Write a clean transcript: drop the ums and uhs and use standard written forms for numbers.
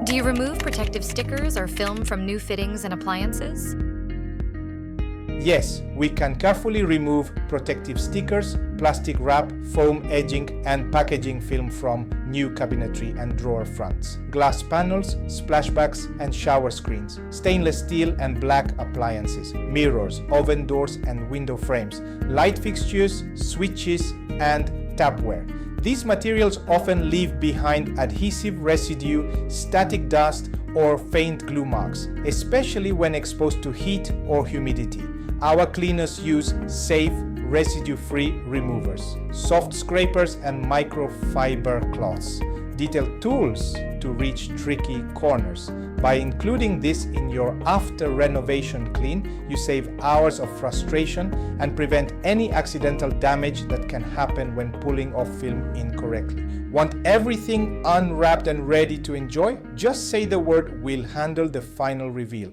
Do you remove protective stickers or film from new fittings and appliances? Yes, we can carefully remove protective stickers, plastic wrap, foam edging and packaging film from new cabinetry and drawer fronts, glass panels, splashbacks and shower screens, stainless steel and black appliances, mirrors, oven doors and window frames, light fixtures, switches and tapware. These materials often leave behind adhesive residue, static dust or faint glue marks, especially when exposed to heat or humidity. Our cleaners use safe, residue-free removers, soft scrapers and microfiber cloths, detailed tools to reach tricky corners. By including this in your after-renovation clean, you save hours of frustration and prevent any accidental damage that can happen when pulling off film incorrectly. Want everything unwrapped and ready to enjoy? Just say the word, we'll handle the final reveal.